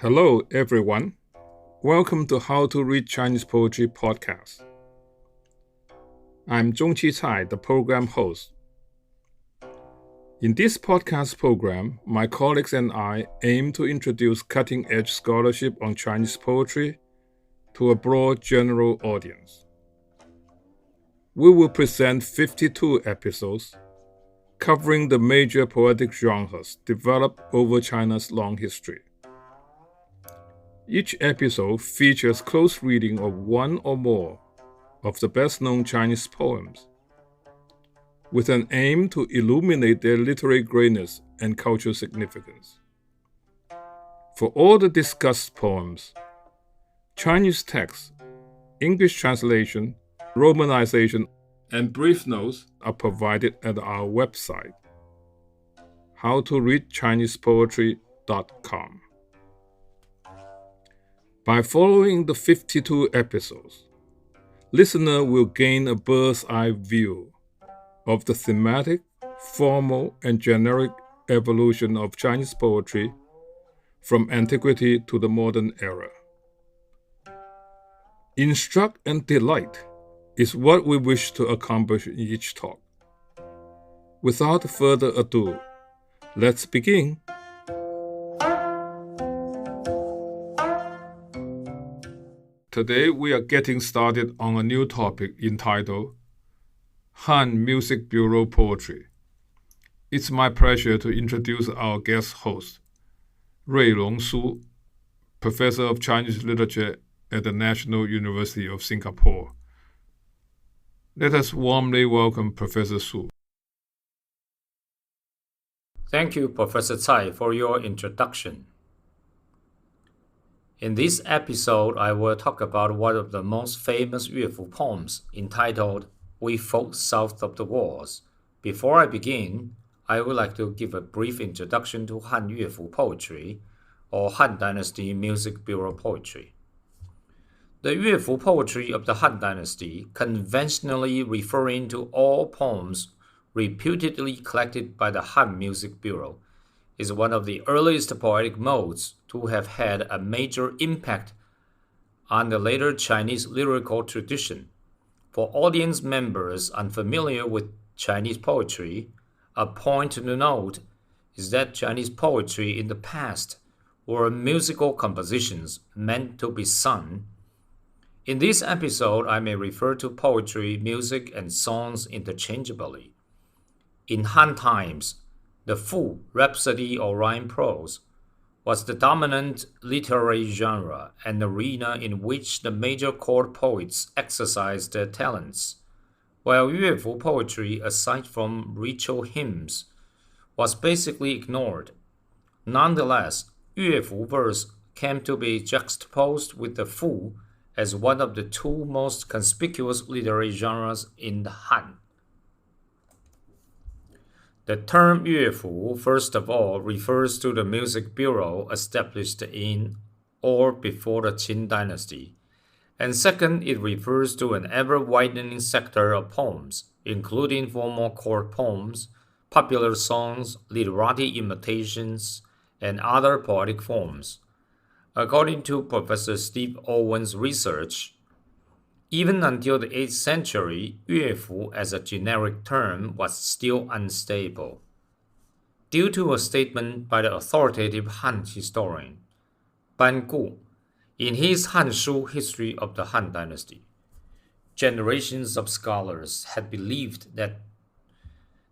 Hello, everyone. Welcome to How to Read Chinese Poetry podcast. I'm Zong-qi, the program host. In this podcast program, my colleagues and I aim to introduce cutting-edge scholarship on Chinese poetry to a broad general audience. We will present 52 episodes covering the major poetic genres developed over China's long history. Each episode features close reading of one or more of the best-known Chinese poems, with an aim to illuminate their literary greatness and cultural significance. For all the discussed poems, Chinese text, English translation, romanization, and brief notes are provided at our website, howtoreadchinesepoetry.com. By following the 52 episodes, listener will gain a bird's-eye view of the thematic, formal, and generic evolution of Chinese poetry from antiquity to the modern era. Instruct and delight is what we wish to accomplish in each talk. Without further ado, let's begin. Today we are getting started on a new topic entitled Han Music Bureau Poetry. It's my pleasure to introduce our guest host, Jui-lung, Professor of Chinese Literature at the National University of Singapore. Let us warmly welcome Professor Su. Thank you, Professor Cai, for your introduction. In this episode, I will talk about one of the most famous Yuefu poems entitled We Folk South of the Walls. Before I begin, I would like to give a brief introduction to Han Yuefu poetry, or Han Dynasty Music Bureau poetry. The Yuefu poetry of the Han Dynasty, conventionally referring to all poems reputedly collected by the Han Music Bureau, is one of the earliest poetic modes to have had a major impact on the later Chinese lyrical tradition. For audience members unfamiliar with Chinese poetry, a point to note is that Chinese poetry in the past were musical compositions meant to be sung. In this episode, I may refer to poetry, music, and songs interchangeably. In Han times, the Fu, rhapsody or rhyme prose, was the dominant literary genre, an arena in which the major court poets exercised their talents, while Yuefu poetry, aside from ritual hymns, was basically ignored. Nonetheless, Yuefu verse came to be juxtaposed with the Fu as one of the two most conspicuous literary genres in the Han. The term Yuefu, first of all, refers to the music bureau established in or before the Qin dynasty, and second, it refers to an ever-widening sector of poems, including formal court poems, popular songs, literati imitations, and other poetic forms. According to Professor Steve Owen's research, even until the 8th century, Yuefu as a generic term was still unstable. Due to a statement by the authoritative Han historian, Ban Gu, in his Han Shu History of the Han Dynasty, generations of scholars had believed that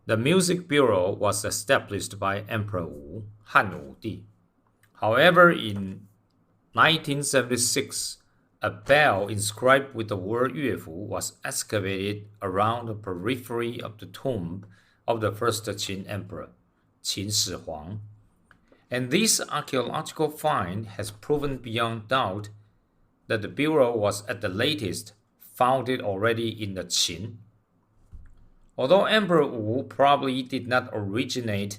the Music Bureau was established by Emperor Wu, Han Wudi. However, in 1976, a bell inscribed with the word Yuefu was excavated around the periphery of the tomb of the first Qin emperor, Qin Shi Huang. And this archaeological find has proven beyond doubt that the bureau was at the latest founded already in the Qin. Although Emperor Wu probably did not originate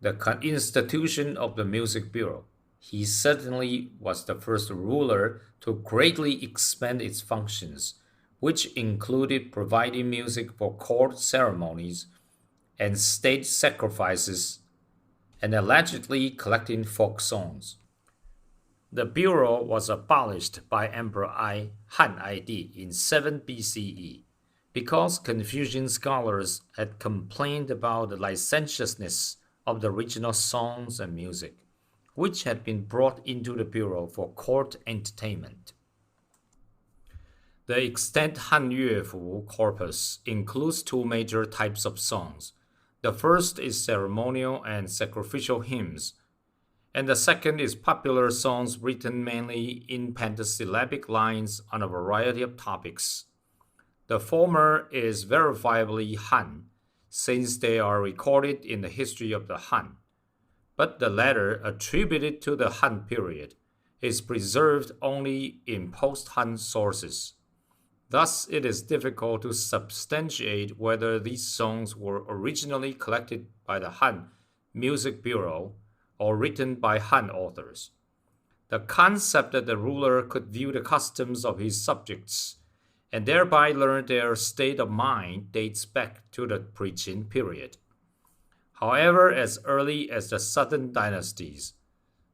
the institution of the Music Bureau, he certainly was the first ruler to greatly expand its functions, which included providing music for court ceremonies and state sacrifices, and allegedly collecting folk songs. The bureau was abolished by Emperor Han Ai in 7 BCE because Confucian scholars had complained about the licentiousness of the original songs and music, which had been brought into the bureau for court entertainment. The extant Han Yuefu corpus includes two major types of songs. The first is ceremonial and sacrificial hymns, and the second is popular songs written mainly in pentasyllabic lines on a variety of topics. The former is verifiably Han, since they are recorded in the history of the Han, but the latter, attributed to the Han period, is preserved only in post-Han sources. Thus, it is difficult to substantiate whether these songs were originally collected by the Han Music Bureau or written by Han authors. The concept that the ruler could view the customs of his subjects and thereby learn their state of mind dates back to the pre-Qin period. However, as early as the Southern dynasties,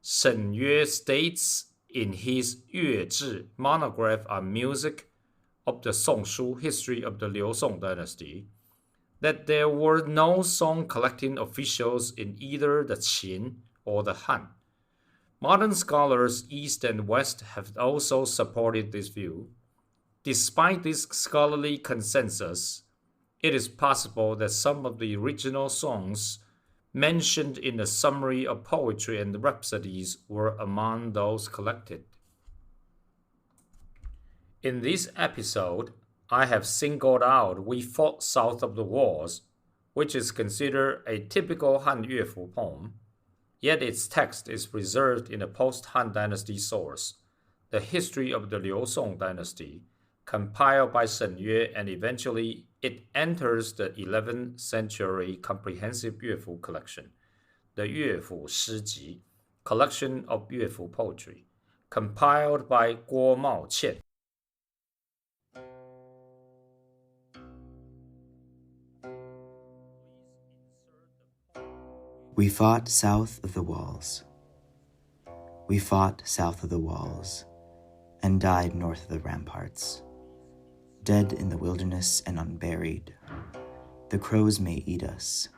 Shen Yue states in his Yue-zhi monograph on music of the Song-shu history of the Liu Song Dynasty, that there were no song collecting officials in either the Qin or the Han. Modern scholars East and West have also supported this view. Despite this scholarly consensus, it is possible that some of the original songs mentioned in the summary of poetry and rhapsodies were among those collected. In this episode, I have singled out We Fought South of the Walls, which is considered a typical Han Yuefu poem, yet its text is preserved in a post-Han Dynasty source, the history of the Liu Song Dynasty, compiled by Shen Yue, and eventually it enters the 11th century comprehensive Yuefu collection, the Yuefu Shiji, collection of Yuefu poetry, compiled by Guo Maoqian. We fought south of the walls. We fought south of the walls, and died north of the ramparts. Dead in the wilderness and unburied, the crows may eat us.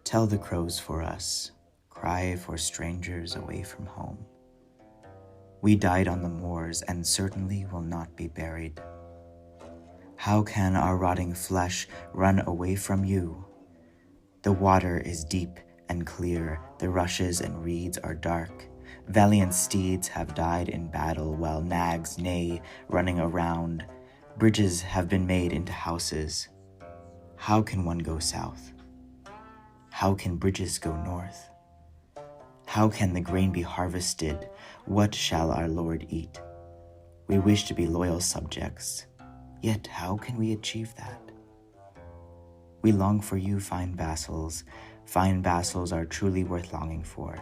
Tell the crows for us, cry for strangers away from home. We died on the moors and certainly will not be buried. How can our rotting flesh run away from you? The water is deep and clear, the rushes and reeds are dark. Valiant steeds have died in battle, while nags neigh, running around. Bridges have been made into houses. How can one go south? How can bridges go north? How can the grain be harvested? What shall our Lord eat? We wish to be loyal subjects, yet how can we achieve that? We long for you, fine vassals. Fine vassals are truly worth longing for.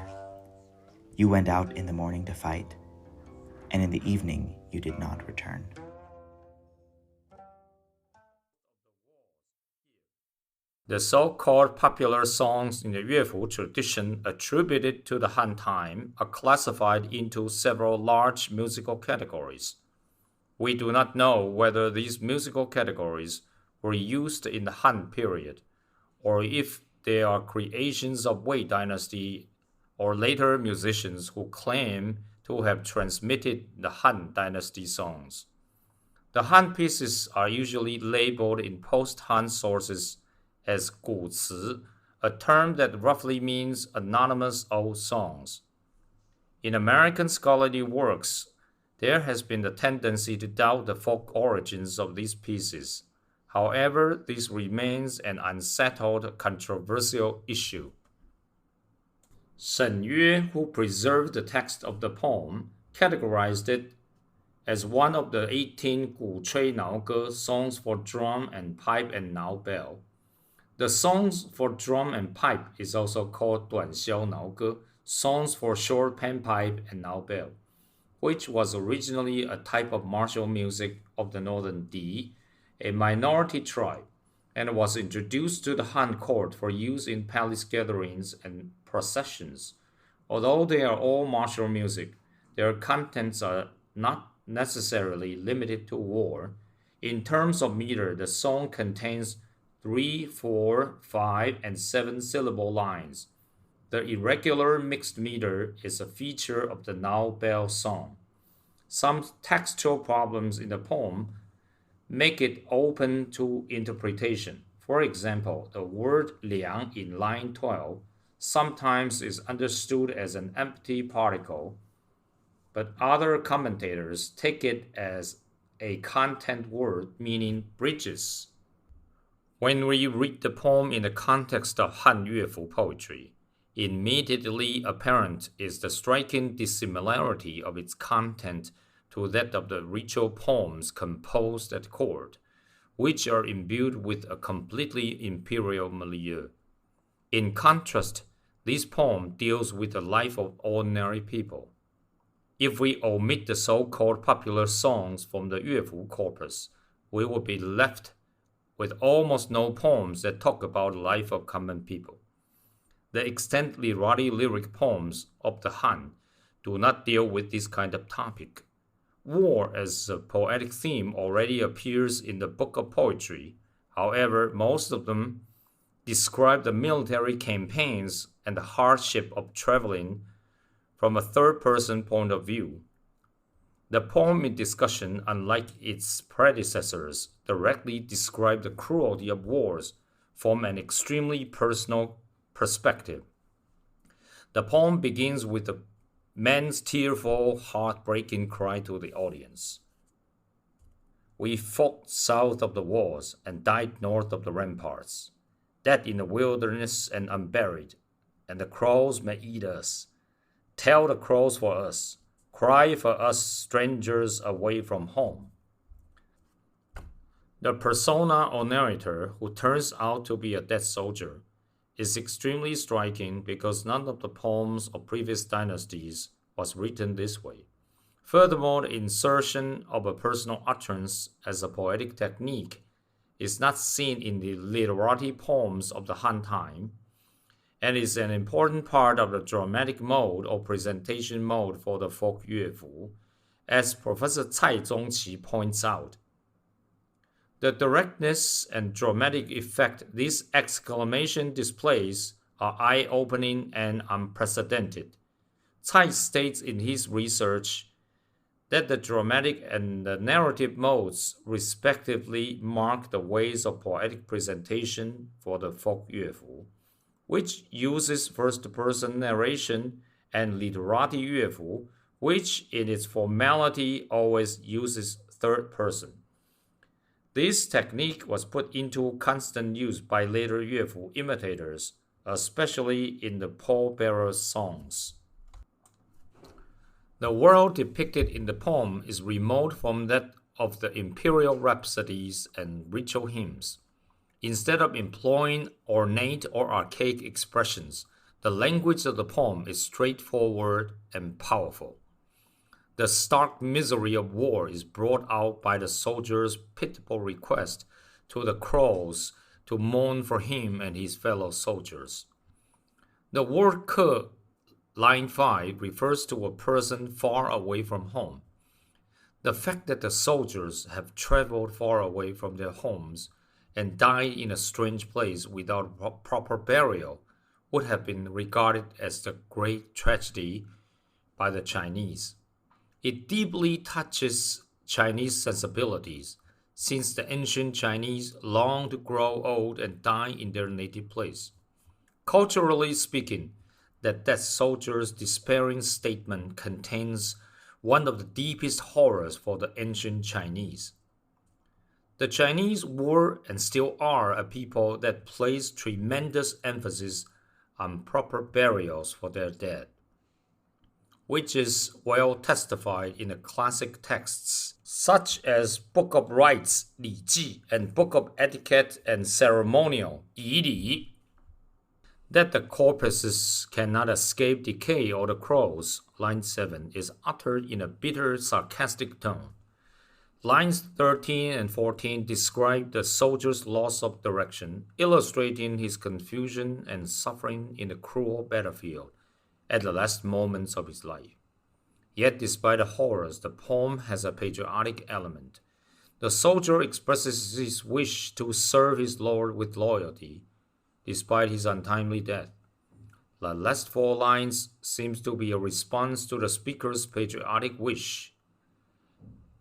You went out in the morning to fight, and in the evening you did not return. The so-called popular songs in the Yuefu tradition attributed to the Han time are classified into several large musical categories. We do not know whether these musical categories were used in the Han period, or if they are creations of Wei Dynasty or later musicians who claim to have transmitted the Han Dynasty songs. The Han pieces are usually labeled in post-Han sources as 古词, a term that roughly means anonymous old songs. In American scholarly works, there has been the tendency to doubt the folk origins of these pieces. However, this remains an unsettled, controversial issue. Shen Yue, who preserved the text of the poem, categorized it as one of the 18 gu cui nao ge, songs for drum and pipe and nao bell. The songs for drum and pipe is also called 短箫挠歌, songs for short panpipe and nao bell, which was originally a type of martial music of the northern Di, a minority tribe, and was introduced to the Han court for use in palace gatherings and processions. Although they are all martial music, Their contents are not necessarily limited to war. In terms of meter, the song contains 3, 4, 5, and 7 syllable lines. The irregular mixed meter is a feature of the Now Bell song. Some textual problems in the poem make it open to interpretation. For example, the word liang in line 12 sometimes is understood as an empty particle, but other commentators take it as a content word meaning bridges. When we read the poem in the context of Han Yuefu poetry, immediately apparent is the striking dissimilarity of its content to that of the ritual poems composed at court, which are imbued with a completely imperial milieu. In contrast, this poem deals with the life of ordinary people. If we omit the so-called popular songs from the Yuefu corpus, we will be left with almost no poems that talk about the life of common people. The extant literati lyric poems of the Han do not deal with this kind of topic. War as a poetic theme already appears in the Book of Poetry. However, most of them describe the military campaigns and the hardship of traveling from a third-person point of view. The poem in discussion, unlike its predecessors, directly describe the cruelty of wars from an extremely personal perspective. The poem begins with the man's tearful, heartbreaking cry to the audience. We fought south of the walls and died north of the ramparts, dead in the wilderness and unburied, and the crows may eat us. Tell the crows for us, cry for us strangers away from home. The persona or narrator, who turns out to be a dead soldier, is extremely striking because none of the poems of previous dynasties was written this way. Furthermore, the insertion of a personal utterance as a poetic technique is not seen in the literati poems of the Han time, and is an important part of the dramatic mode or presentation mode for the folk Yuefu, as Professor Cai Zong-qi points out. The directness and dramatic effect these exclamation displays are eye-opening and unprecedented. Cai states in his research that the dramatic and the narrative modes respectively mark the ways of poetic presentation for the folk Yuefu, which uses first-person narration, and literati Yuefu, which in its formality always uses third person. This technique was put into constant use by later Yuefu imitators, especially in the pallbearer songs. The world depicted in the poem is remote from that of the imperial rhapsodies and ritual hymns. Instead of employing ornate or archaic expressions, the language of the poem is straightforward and powerful. The stark misery of war is brought out by the soldier's pitiable request to the crows to mourn for him and his fellow soldiers. The word ke, line 5, refers to a person far away from home. The fact that the soldiers have traveled far away from their homes and died in a strange place without proper burial would have been regarded as the great tragedy by the Chinese. It deeply touches Chinese sensibilities, since the ancient Chinese long to grow old and die in their native place. Culturally speaking, that soldier's despairing statement contains one of the deepest horrors for the ancient Chinese. The Chinese were and still are a people that place tremendous emphasis on proper burials for their dead, which is well testified in the classic texts such as Book of Rites, Li Ji, and Book of Etiquette and Ceremonial, Yi Li. That the corpses cannot escape decay or the crows, line 7, is uttered in a bitter, sarcastic tone. Lines 13 and 14 describe the soldier's loss of direction, illustrating his confusion and suffering in the cruel battlefield at the last moments of his life. Yet despite the horrors, the poem has a patriotic element. The soldier expresses his wish to serve his lord with loyalty, despite his untimely death. The last 4 lines seems to be a response to the speaker's patriotic wish,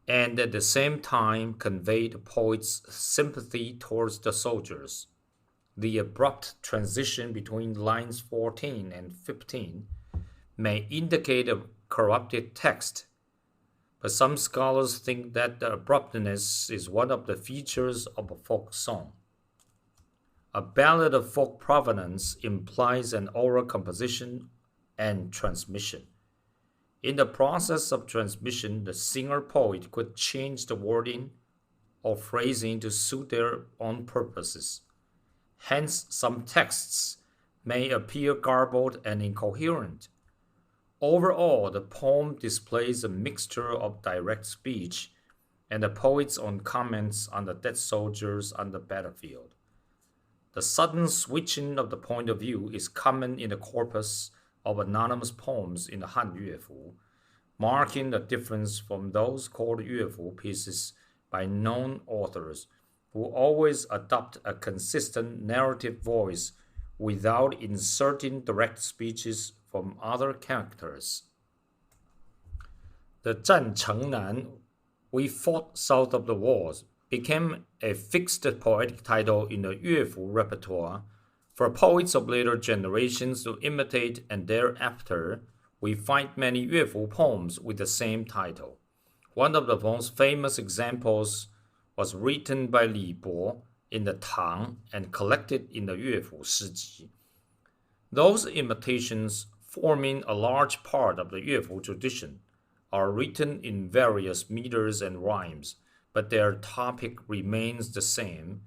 and at the same time convey the poet's sympathy towards the soldiers. The abrupt transition between lines 14 and 15 may indicate a corrupted text, but some scholars think that the abruptness is one of the features of a folk song. A ballad of folk provenance implies an oral composition and transmission. In the process of transmission, the singer-poet could change the wording or phrasing to suit their own purposes. Hence, some texts may appear garbled and incoherent. Overall, the poem displays a mixture of direct speech and the poet's own comments on the dead soldiers on the battlefield. The sudden switching of the point of view is common in the corpus of anonymous poems in the Han Yuefu, marking the difference from those called Yuefu pieces by known authors, who always adopt a consistent narrative voice without inserting direct speeches from other characters. The 战城南, We Fought South of the Walls, became a fixed poetic title in the Yuefu repertoire for poets of later generations to imitate, and thereafter we find many Yuefu poems with the same title. One of the most famous examples was written by Li Bo in the Tang and collected in the Yuefu Shiji. Those imitations, forming a large part of the Yuefu tradition, are written in various meters and rhymes, but their topic remains the same,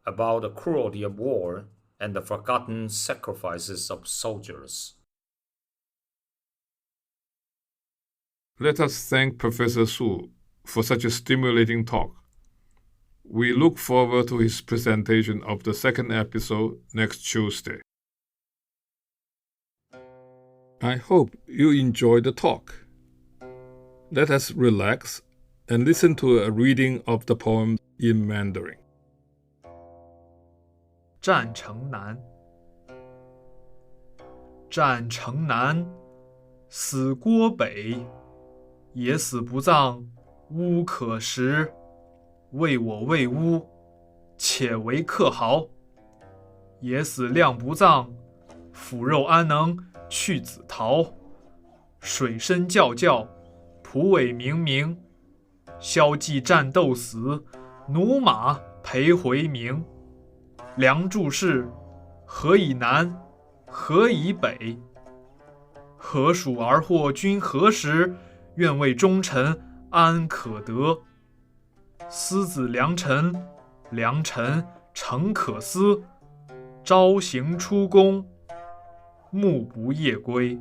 about the cruelty of war and the forgotten sacrifices of soldiers. Let us thank Professor Su for such a stimulating talk. We look forward to his presentation of the second episode next Tuesday. I hope you enjoyed the talk. Let us relax and listen to a reading of the poem in Mandarin. 战城南，战城南，死郭北，也死不葬，乌可食。为我魏乌，且为克豪。也死亮不葬，腐肉安能去子陶？水深皎皎，蒲苇明明。萧骑战斗死，驽马陪回明。梁柱是，何以南？何以北？何属而获君何时？愿为忠臣安可得？思子良臣，良臣诚可思。朝行出宫，暮不夜归。